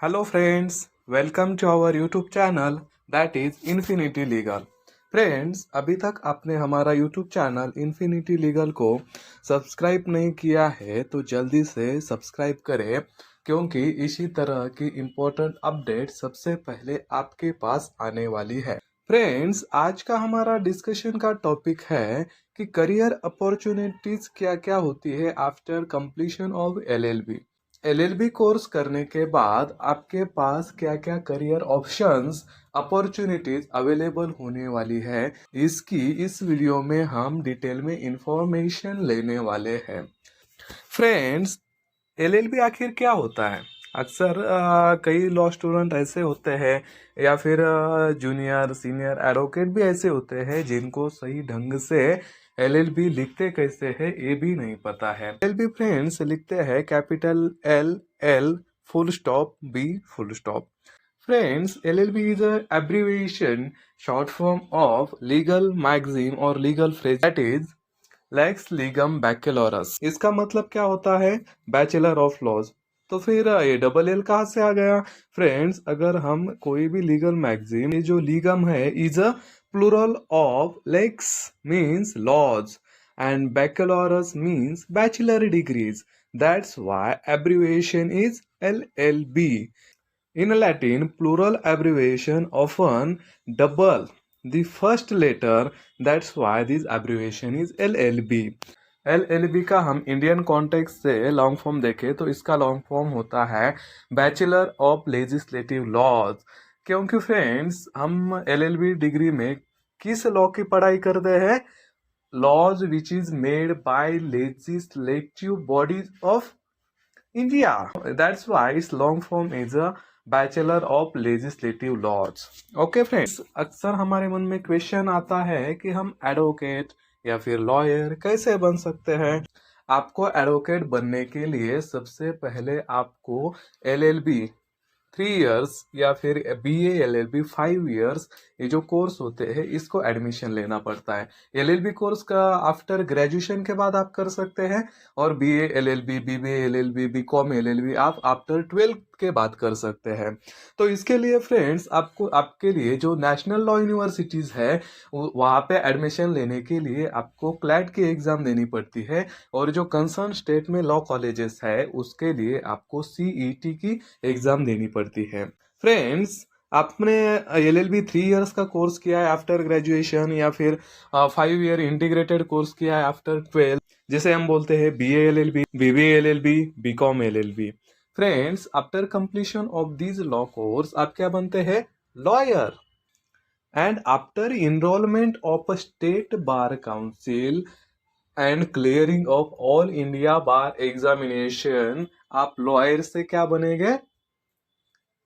Hello friends, welcome to our YouTube channel that is Infinity Legal. Friends, अभी तक आपने हमारा YouTube चैनल इन्फिनिटी लीगल को subscribe नहीं किया है तो जल्दी से सब्सक्राइब करें क्योंकि इसी तरह की इम्पोर्टेंट अपडेट सबसे पहले आपके पास आने वाली है। फ्रेंड्स, आज का हमारा डिस्कशन का टॉपिक है कि करियर अपॉर्चुनिटीज क्या क्या होती है after completion of LLB. LLB course करने के बाद आपके पास क्या क्या करियर ऑप्शंस अपॉर्चुनिटीज अवेलेबल होने वाली है, इसकी इस वीडियो में हम डिटेल में इंफॉर्मेशन लेने वाले हैं। फ्रेंड्स, एलएलबी आखिर क्या होता है? अक्सर कई लॉ स्टूडेंट ऐसे होते हैं या फिर जूनियर सीनियर एडवोकेट भी ऐसे होते हैं जिनको सही ढंग से एलएलबी लिखते कैसे हैं ये भी नहीं पता है। एलएलबी फ्रेंड्स लिखते हैं capital L L full stop B full stop. Friends, LLB is a abbreviation short form of legal magazine or legal phrase that is lex legum baccalaureus. इसका मतलब क्या होता है? Bachelor of laws. तो फिर ये डबल एल कहाँ से आ गया? फ्रेंड्स, अगर हम कोई भी लीगल मैगजीन, ये जो लीगम है is a plural of lex means laws and baccalaureus means bachelor degrees. That's why abbreviation is LLB. In Latin, plural abbreviation often double the first letter. That's why this abbreviation is LLB. LLB का हम Indian context से long form देखें तो इसका long form होता है bachelor of legislative laws. क्योंकि friends, हम LLB डिग्री में किस लॉ की पढ़ाई करते हैं? Laws which is made by legislative bodies of India. That's why इस long form is a bachelor of legislative laws. Okay friends, अक्सर हमारे मन में क्वेश्चन आता है कि हम एडवोकेट या फिर लॉयर कैसे बन सकते हैं। आपको एडवोकेट बनने के लिए सबसे पहले आपको LLB 3 इयर्स या फिर BA LLB 5 इयर्स, ये जो कोर्स होते हैं इसको एडमिशन लेना पड़ता है। LLB कोर्स का आफ्टर ग्रेजुएशन के बाद आप कर सकते हैं और BA LLB BBA LLB BCom LLB आप आफ्टर 12th के बाद कर सकते हैं। तो इसके लिए फ्रेंड्स, आपको आपके लिए जो नेशनल लॉ यूनिवर्सिटीज़ है वहाँ पे एडमिशन लेने के लिए आपको क्लैट की एग्ज़ाम देनी पड़ती है और जो कंसर्न स्टेट में लॉ कॉलेजेस है उसके लिए आपको CET की एग्ज़ाम देनी पड़ती है। फ्रेंड्स, आपने LLB 3 इयर्स का कोर्स किया है आफ्टर ग्रेजुएशन या फिर 5 ईयर इंटीग्रेटेड कोर्स किया है आफ्टर 12, जिसे हम बोलते हैं BA LLB BBA LLB BCom LLB। Friends, after completion of this law course आप क्या बनते हैं? Lawyer. And after enrolment of state bar council and clearing of all India bar examination आप लॉयर से क्या बनेंगे?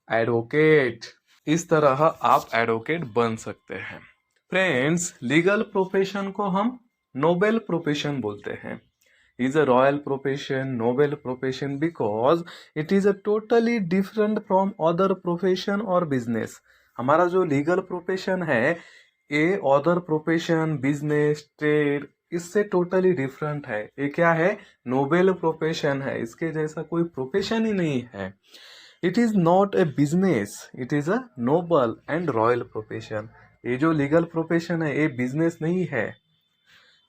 एडवोकेट। इस तरह आप एडवोकेट बन सकते हैं। फ्रेंड्स, लीगल प्रोफेशन को हम नोबेल प्रोफेशन बोलते हैं। is a royal profession, noble profession because it is a totally different from other profession or business. हमारा जो लीगल प्रोफेशन है ये अदर प्रोफेशन, बिजनेस, ट्रेड इससे टोटली डिफरेंट है। ये क्या है? नोबेल प्रोफेशन है। इसके जैसा कोई प्रोफेशन ही नहीं है। It is not a business, it is a noble and royal profession. ये जो लीगल प्रोफेशन है ये बिजनेस नहीं है।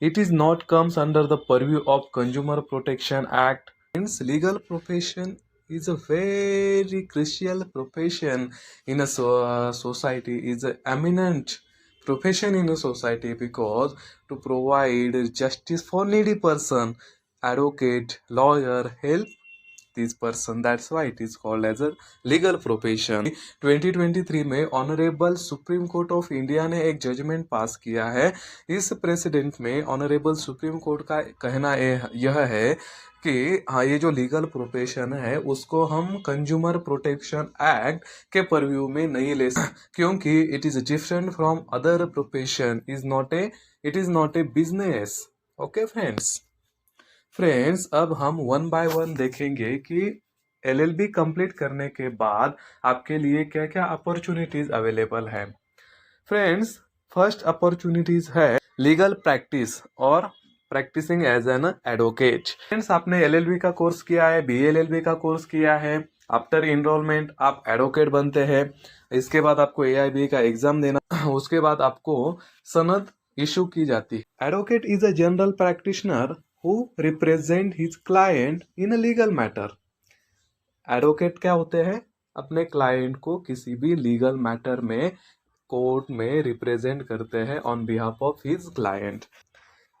It is not comes under the purview of Consumer Protection Act. Hence, legal profession is a very crucial profession in a society. Is an eminent profession in a society because to provide justice for needy person, advocate, lawyer help this person. That's why it is called as a legal profession. 2023 में honourable supreme court of India ने एक judgement पास किया है। इस president में honourable supreme court का कहना यह है कि हाँ, ये जो लीगल प्रोफेशन है उसको हम कंज्यूमर प्रोटेक्शन एक्ट के परव्यू में नहीं ले सकते क्योंकि it is different from other profession, it is not a business. Okay friends, अब हम वन बाय वन देखेंगे कि LLB कंप्लीट करने के बाद आपके लिए क्या क्या अपॉर्चुनिटीज अवेलेबल है। फ्रेंड्स, फर्स्ट अपॉर्चुनिटीज है लीगल प्रैक्टिस और practising as an advocate. Friends, आपने LLB का कोर्स किया है, BA LLB का कोर्स किया है आफ्टर इनरोलमेंट आप एडवोकेट बनते हैं। इसके बाद आपको AIB का एग्जाम देना, उसके बाद आपको सनद इशू की जाती है। Advocate is a general practitioner who represent his client in a legal matter. Advocate क्या होते हैं? अपने क्लाइंट को किसी भी लीगल मैटर में कोर्ट में रिप्रेजेंट करते हैं on behalf of his client.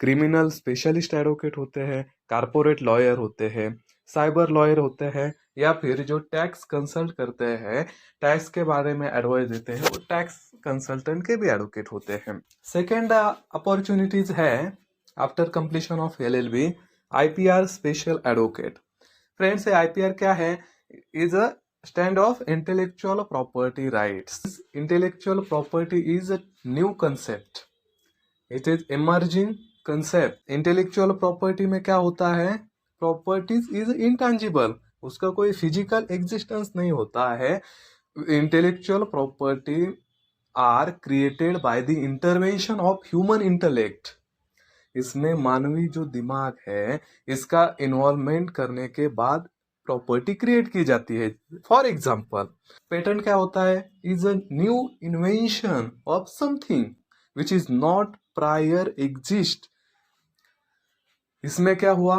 Criminal specialist advocate होते हैं, कारपोरेट लॉयर होते हैं, साइबर लॉयर होते हैं, या फिर जो टैक्स कंसल्ट करते हैं, टैक्स के बारे में एडवाइस देते हैं, वो टैक्स कंसल्टेंट के भी एडवोकेट होते हैं। सेकेंड अपॉर्चुनिटीज है after completion of LLB, IPR special advocate. Friends, IPR क्या है? Is a stand of intellectual property rights. Intellectual property is a new concept. It is emerging concept. Intellectual property में क्या होता है? Properties is intangible. उसका कोई physical existence नहीं होता है। Intellectual property are created by the intervention of human intellect. इसमें मानवी जो दिमाग है, इसका इन्वॉल्वमेंट करने के बाद प्रॉपर्टी क्रिएट की जाती है। फॉर एग्जाम्पल, पेटेंट क्या होता है? Is a new invention of something which is not prior exist. इसमें क्या हुआ?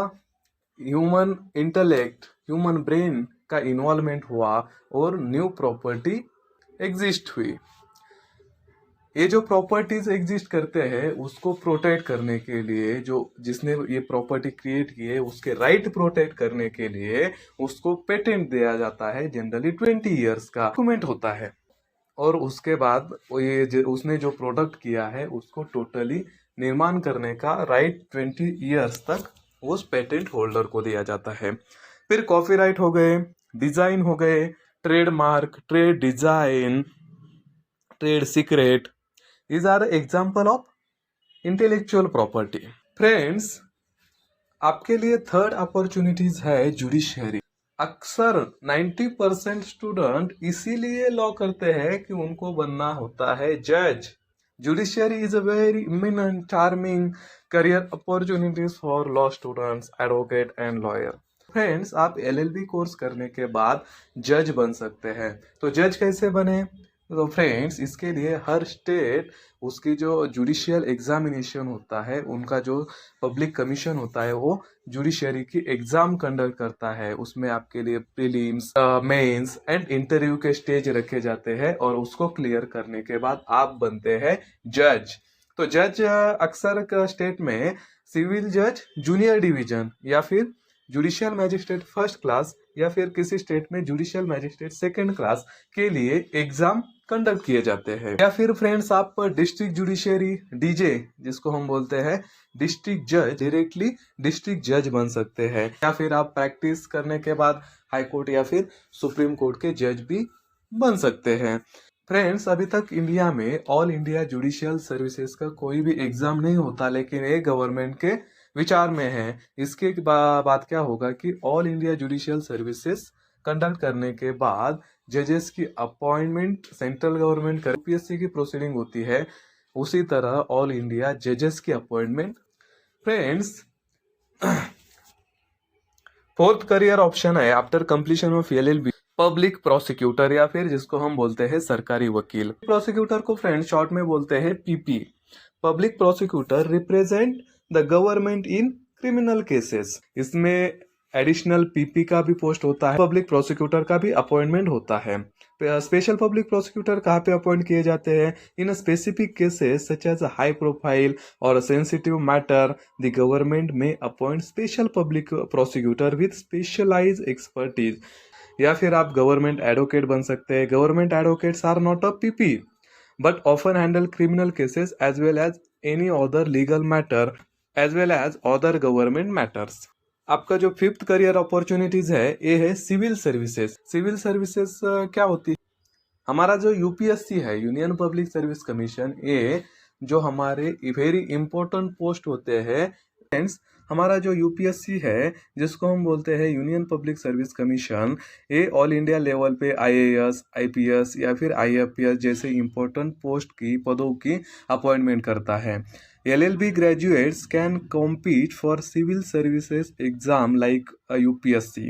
ह्यूमन इंटेलेक्ट, ह्यूमन ब्रेन का इन्वॉल्वमेंट हुआ और न्यू प्रॉपर्टी एग्जिस्ट हुई। ये जो प्रॉपर्टीज एग्जिस्ट करते हैं उसको प्रोटेक्ट करने के लिए, जो जिसने ये प्रॉपर्टी क्रिएट की है उसके राइट प्रोटेक्ट करने के लिए उसको पेटेंट दिया जाता है। जनरली 20 ईयर्स का डॉक्यूमेंट होता है, और उसके बाद उसने जो प्रोडक्ट किया है उसको टोटली निर्माण करने का राइट 20 ईयर्स तक उस पेटेंट होल्डर को दिया जाता है। फिर कॉपीराइट हो गए, डिजाइन हो गए, trademark, trade design, trade secret, these are example of intellectual property. Friends, आपके लिए थर्ड अपॉर्चुनिटीज है जुडिशियरी। अक्सर 90% स्टूडेंट इसीलिए लॉ करते हैं कि उनको बनना होता है जज। Judiciary is a very eminent charming career opportunities for law students, advocate and lawyer. Friends, आप LLB कोर्स करने के बाद जज बन सकते हैं। तो जज कैसे बने? तो फ्रेंड्स, इसके लिए हर स्टेट उसकी जो जुडिशियल एग्जामिनेशन होता है, उनका जो पब्लिक कमीशन होता है, वो जुडिशरी की एग्जाम कंडक्ट करता है। उसमें आपके लिए प्रीलिम्स, मेंस एंड इंटरव्यू के स्टेज रखे जाते हैं, और उसको क्लियर करने के बाद आप बनते हैं जज। तो जज अक्सर स्टेट में सिविल जज जूनियर डिवीजन, या फिर जुडिशियल मैजिस्ट्रेट फर्स्ट क्लास, या फिर किसी स्टेट में जुडिशियल मैजिस्ट्रेट सेकंड क्लास के लिए एग्जाम कंडक्ट किए जाते हैं। या फिर फ्रेंड्स, आप डिस्ट्रिक्ट जुडिशियरी DJ, जिसको हम बोलते हैं डिस्ट्रिक्ट जज, डायरेक्टली डिस्ट्रिक्ट जज बन सकते हैं। या फिर आप प्रैक्टिस करने के बाद हाई कोर्ट या फिर सुप्रीम कोर्ट के जज भी बन सकते हैं। फ्रेंड्स, अभी तक इंडिया में ऑल इंडिया जुडिशियल सर्विसेज का कोई भी एग्जाम नहीं होता, लेकिन ये गवर्नमेंट के विचार में है। इसके बाद क्या होगा कि all India judicial services conduct करने के बाद जजेस की अपॉइंटमेंट सेंट्रल गवर्नमेंट कर UPSC की प्रोसीडिंग होती है, उसी तरह ऑल इंडिया जजेस की appointment. Friends, fourth career option है after completion of LLB, public prosecutor, या फिर जिसको हम बोलते हैं सरकारी वकील। प्रोसिक्यूटर को फ्रेंड्स शॉर्ट में बोलते हैं PP। Public prosecutor represent the government in criminal cases. इसमें एडिशनल PP का भी पोस्ट होता है, पब्लिक प्रोसिक्यूटर का भी अपॉइंटमेंट होता है। स्पेशल पब्लिक प्रोसिक्यूटर कहाँ पे अपॉइंट किए जाते हैं? In specific cases such as high profile और सेंसिटिव मैटर, द गवर्नमेंट में appoint special public prosecutor with specialise expertise. या फिर आप गवर्नमेंट एडवोकेट बन सकते हैं। Government advocates are not a PP but often handle criminal cases as well as any other legal matter as well as other government matters। आपका जो fifth career opportunities है, ये है सिविल सर्विसेज। सिविल सर्विसेज क्या होती है? हमारा जो UPSC है, यूनियन पब्लिक सर्विस कमीशन, ये जो हमारे वेरी इंपॉर्टेंट पोस्ट होते हैं। फ्रेंड्स, हमारा जो UPSC है, जिसको हम बोलते हैं यूनियन पब्लिक सर्विस कमीशन, ये ऑल इंडिया लेवल पे IAS, IPS या फिर IFPS जैसे इंपॉर्टेंट पोस्ट की पदों की अपॉइंटमेंट करता है। LLB graduates can compete for civil services exam like UPSC।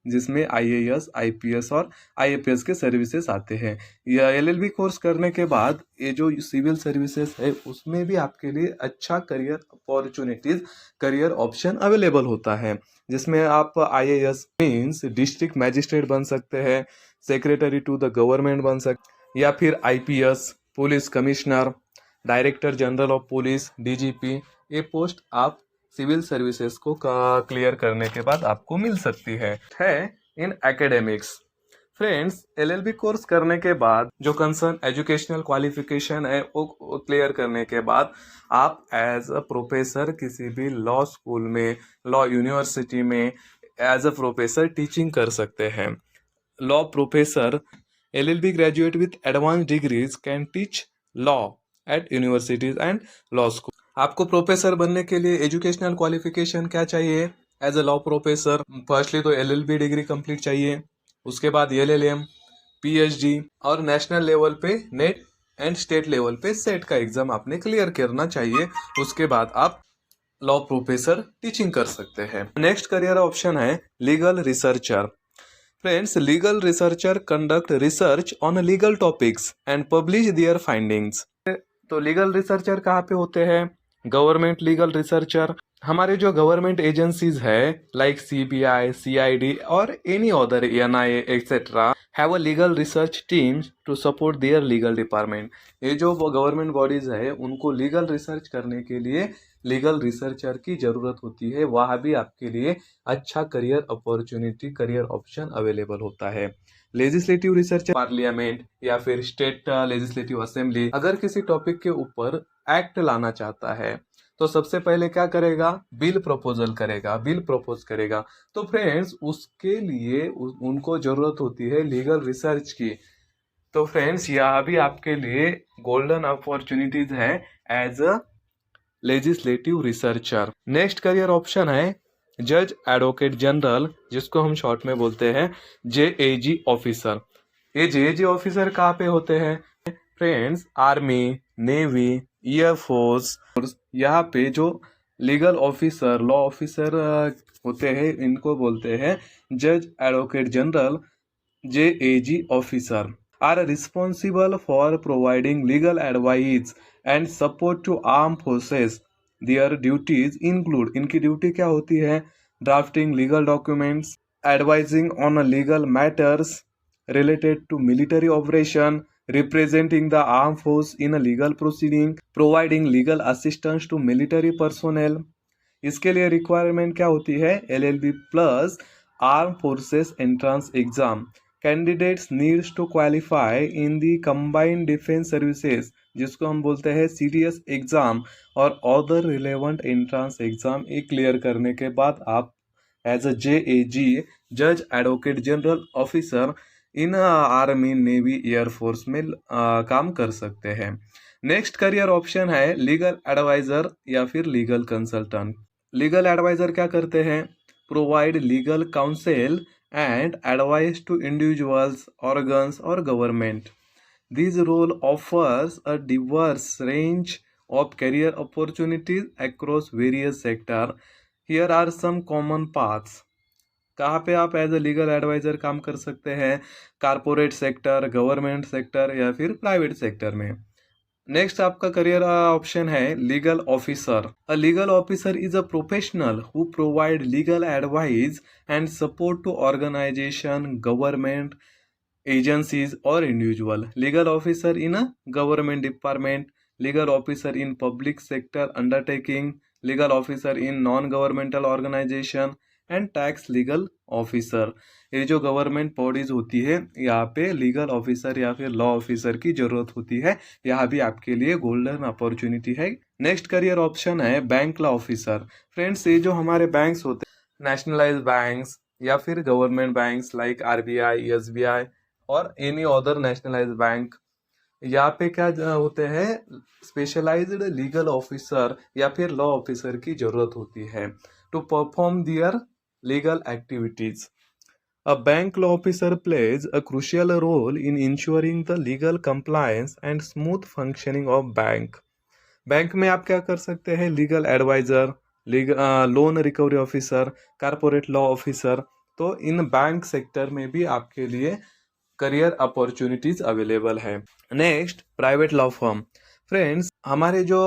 जिसमें IAS, IPS और IAPS के सर्विसेज आते हैं। या LLB कोर्स करने के बाद ये जो सिविल सर्विसेज है उसमें भी आपके लिए अच्छा career opportunities, career option available होता है, जिसमें आप IAS मीन्स डिस्ट्रिक्ट मैजिस्ट्रेट बन सकते हैं, सेक्रेटरी टू द गवर्नमेंट बन सकते, या फिर IPS police commissioner, director general of police, DGP। ये पोस्ट आप सिविल सर्विसेज को क्लियर करने के बाद आपको मिल सकती है in academics. Friends, LLB course करने के बाद जो कंसर्न एजुकेशनल क्वालिफिकेशन है वो क्लियर करने के बाद आप एज अ प्रोफेसर किसी भी लॉ स्कूल में, लॉ यूनिवर्सिटी में एज अ प्रोफेसर टीचिंग कर सकते हैं। Law professor LLB graduate with advance degrees can teach law at universities and law school. आपको प्रोफेसर बनने के लिए एजुकेशनल क्वालिफिकेशन क्या चाहिए? As a law professor firstly तो LLB डिग्री कंप्लीट चाहिए, उसके बाद LLM, PhD और नेशनल लेवल पे नेट एंड स्टेट लेवल पे सेट का एग्जाम आपने क्लियर करना चाहिए। उसके बाद आप लॉ प्रोफेसर टीचिंग कर सकते हैं। नेक्स्ट करियर ऑप्शन है legal researcher. Friends, legal researcher conduct research on legal topics and publish their findings. तो लीगल रिसर्चर कहाँ पे होते हैं? गवर्नमेंट लीगल रिसर्चर, हमारे जो गवर्नमेंट एजेंसीज है लाइक CBI, CID और any other NIA etcetera have a legal research teams to support their legal department. ये जो गवर्नमेंट बॉडीज है उनको लीगल रिसर्च करने के लिए लीगल रिसर्चर की जरूरत होती है। वहाँ भी आपके लिए अच्छा career opportunity, career option available होता है। लेजिस्लेटिव रिसर्च, पार्लियामेंट या फिर स्टेट लेजिस्लेटिव असेंबली अगर किसी टॉपिक के ऊपर एक्ट लाना चाहता है तो सबसे पहले क्या करेगा? बिल प्रपोजल करेगा, बिल प्रपोज करेगा। तो फ्रेंड्स, उसके लिए उनको जरूरत होती है लीगल रिसर्च की। तो फ्रेंड्स, यहाँ भी आपके लिए गोल्डन अपॉर्चुनिटीज है as a legislative researcher. Next career option है जज एडवोकेट जनरल, जिसको हम शॉर्ट में बोलते हैं JAG ऑफिसर। ये JAG ऑफिसर कहाँ पे होते हैं? फ्रेंड्स, आर्मी, नेवी, एयरफोर्स, यहाँ पे जो लीगल ऑफिसर, लॉ ऑफिसर होते हैं इनको बोलते हैं जज advocate general, JAG officer are responsible for providing legal advice and support to arm forces. Their duties include, इनकी ड्यूटी क्या होती है? Drafting legal documents, advising on legal matters related to military operation, representing the armed force in a legal proceeding, providing legal assistance to military personnel। इसके लिए requirement क्या होती है? LLB plus arm forces entrance exam. Candidates needs to qualify in the combined defence services, जिसको हम बोलते हैं CDS exam, और अदर रिलेवेंट एंट्रेंस एग्जाम। ये क्लियर करने के बाद आप एज अ JAG, जज advocate general officer in army, navy, air force में काम कर सकते हैं। नेक्स्ट करियर ऑप्शन है लीगल एडवाइजर या फिर लीगल कंसल्टेंट। लीगल एडवाइजर क्या करते हैं? Provide legal counsel and advice to individuals, organs और government. This role offers a diverse range of career opportunities across various sector. Here are some common paths. कहाँ पे आप as a legal adviser काम कर सकते हैं? कारपोरेट सेक्टर, गवर्नमेंट सेक्टर या फिर प्राइवेट सेक्टर में। नेक्स्ट आपका करियर ऑप्शन है legal officer. A legal officer is a professional who provide legal advice and support to organisation, government agencies or individual. Legal officer in a government department, legal officer in public sector undertaking, legal officer in non-governmental organization and tax legal officer। ये जो government bodies होती है यहाँ पे legal officer या फिर law officer की जरूरत होती है। यहाँ भी आपके लिए गोल्डन अपॉर्चुनिटी है। नेक्स्ट करियर ऑप्शन है बैंक लॉ ऑफिसर। फ्रेंड्स, ये जो हमारे बैंक्स होते हैं, नेशनलाइज्ड बैंक्स या फिर government banks like RBI, SBI और एनी अदर नेशनलाइज्ड बैंक, यहाँ पे क्या होते हैं? स्पेशलाइज्ड लीगल ऑफिसर या फिर लॉ ऑफिसर की जरूरत होती है to perform their legal activities. A bank law officer plays a crucial role in ensuring the legal compliance and smooth functioning of bank. Bank में आप क्या कर सकते हैं? Legal advisor, loan recovery officer, corporate law officer. तो इन bank sector में भी आपके लिए करियर अपॉर्चुनिटीज अवेलेबल है। Next, private law firm. Friends, हमारे जो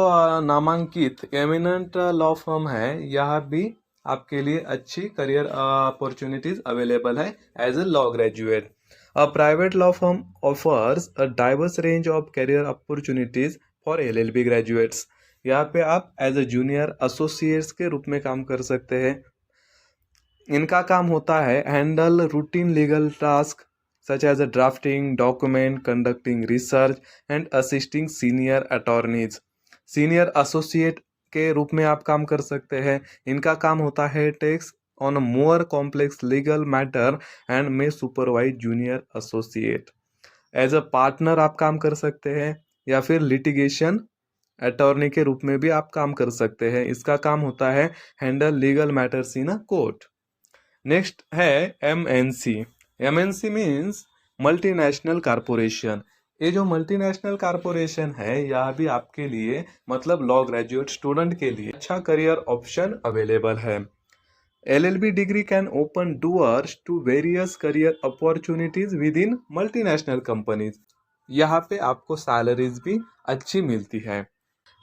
नामांकित एमिनेंट लॉ फर्म है, यहाँ भी आपके लिए अच्छी करियर अपॉर्चुनिटीज अवेलेबल है as a law graduate. A private law firm offers a diverse range of career opportunities for LLB graduates. यहाँ पे आप एज ए जूनियर एसोसिएट्स के रूप में काम कर सकते हैं। इनका काम होता है handle routine legal task such as drafting document, conducting research and assisting senior attorneys। Senior associate के रूप में आप काम कर सकते हैं। इनका काम होता है takes on more complex legal matter and में supervise junior associate. As a partner आप काम कर सकते हैं या फिर लिटिगेशन अटॉर्नी के रूप में भी आप काम कर सकते हैं। इसका काम होता है handle legal matters in a court. Next है MNC। MNC means multinational corporation. ये जो मल्टीनेशनल कारपोरेशन है, यह भी आपके लिए मतलब लॉ ग्रेजुएट स्टूडेंट के लिए अच्छा करियर ऑप्शन अवेलेबल है। LLB degree can open doors to various career opportunities within multinational companies. यहाँ पे आपको सैलरीज भी अच्छी मिलती है।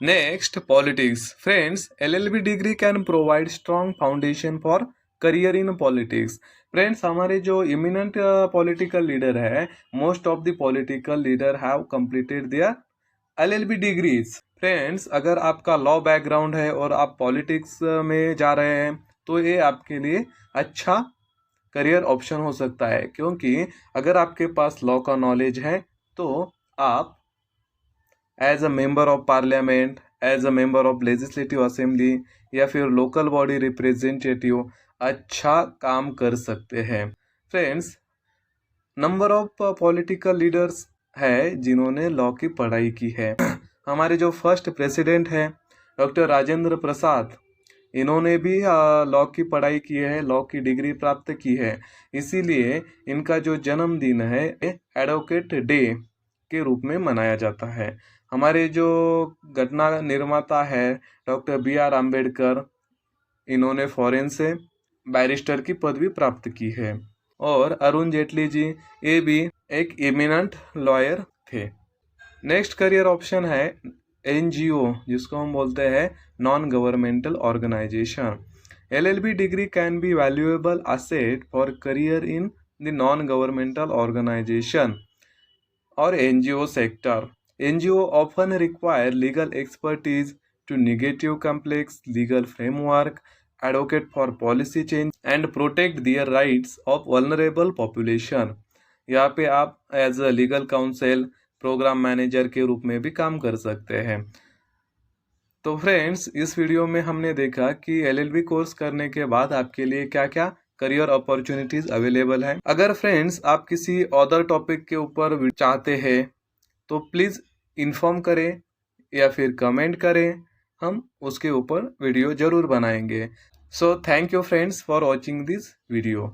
Next, politics. Friends, LLB degree can provide strong foundation for career in politics. Friends, हमारे जो इमिनेंट पॉलिटिकल लीडर है, most of the political leader have completed their LLB degrees. Friends, अगर आपका लॉ बैकग्राउंड है और आप पॉलिटिक्स में जा रहे हैं तो ये आपके लिए अच्छा करियर ऑप्शन हो सकता है, क्योंकि अगर आपके पास लॉ का नॉलेज है तो आप as a member of parliament, as a member of legislative assembly या फिर लोकल बॉडी रिप्रेजेंटेटिव अच्छा काम कर सकते हैं। Friends, number of political leaders है जिन्होंने लॉ की पढ़ाई की है। हमारे जो फर्स्ट प्रेसिडेंट हैं डॉक्टर राजेंद्र प्रसाद, इन्होंने भी लॉ की पढ़ाई की है, लॉ की डिग्री प्राप्त की है। इसीलिए इनका जो जन्मदिन है एडवोकेट डे के रूप में मनाया जाता है। हमारे जो घटना निर्माता है डॉक्टर BR अम्बेडकर, इन्होंने फॉरेन से बैरिस्टर की पदवी प्राप्त की है। और अरुण जेटली जी, ये भी एक इमिनेंट लॉयर थे। नेक्स्ट करियर ऑप्शन है NGO, जिसको हम बोलते हैं non governmental organisation. LLB degree can be valuable asset for career in the non governmental organisation और NGO sector. NGO often require legal expertise to negotiate complex legal framework, advocate for policy change and protect their rights of vulnerable population। यहाँ पे आप as अ legal counsel, programme manager के रूप में भी काम कर सकते हैं। तो फ्रेंड्स, इस वीडियो में हमने देखा कि LLB कोर्स करने के बाद आपके लिए क्या क्या करियर अपॉर्चुनिटीज अवेलेबल है। अगर फ्रेंड्स आप किसी अदर टॉपिक के ऊपर चाहते हैं तो प्लीज़ इन्फॉर्म करें या फिर कमेंट करें, हम उसके ऊपर वीडियो ज़रूर बनाएंगे। So thank you friends for watching this video.